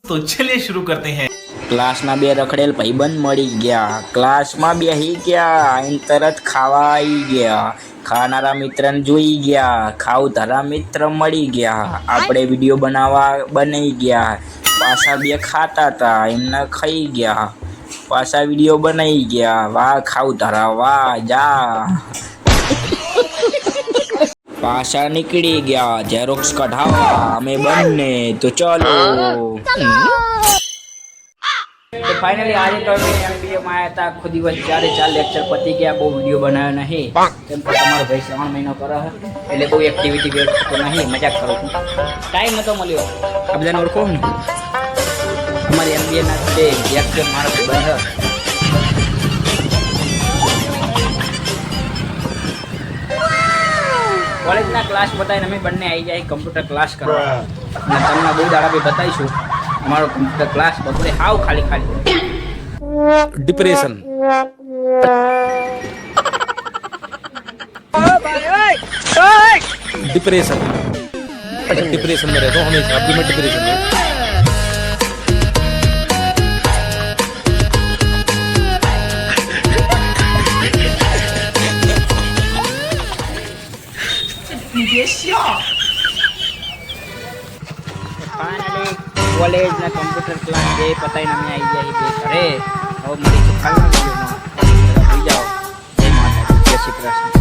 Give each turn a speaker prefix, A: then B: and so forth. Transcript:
A: तो चलिए शुरू करते हैं।
B: ક્લાસના બે રખડેલ ભાઈબંધ મળી ગયા. ક્લાસમાં બેસી ગયા આઈને તરત ખાવા આવી ગયા. ખાનારા મિત્રને જોઈ ગયા. ખાવધારા મિત્ર મળી ગયા. આપણે વિડીયો બનાવી ગયા. પાછા બે ખાતા હતા એમને ખાઈ ગયા. પાછા વિડીયો બનાવી ગયા. વાહ ખાવધારા વાહ જા. પાછા નીકળી ગયા ઝેરોક્સ કઢાવવા અમે બંને. તો ચાલો. तो फाइनली आज तो एमबीए में आया था खुद ही बस 4 लेक्चर पति गया बहु वीडियो बनाया नहीं केम के તમારો ભાઈ 3 મહિનો કરે એટલે બહુ એક્ટિવિટી કરતો નહીં મજાક કરું ટાઈમ નતો મળ્યો આ બધાને ઓળખો ને અમારી એમબીએ ના છે લેક્ચર મારો બંધ કોલેજ ના ક્લાસ બતાવીને અમે બંને આવી જાય કમ્પ્યુટર ક્લાસ કરવા અને તમને બહુ દાડા બી બતાવીશું हमारा कंप्यूटर क्लास बपरे हाउ खाली
C: डिप्रेशन डिप्रेशन डिप्रेशन में रहता हूँ हमेशा अभी मैं डिप्रेशन में
B: फाइनली कॉलेज ना कंप्यूटर क्लास जे पता ही ना मैं आई जाए घरे और मेरी खाली ना जाओ जय माता जय श्री कृष्ण.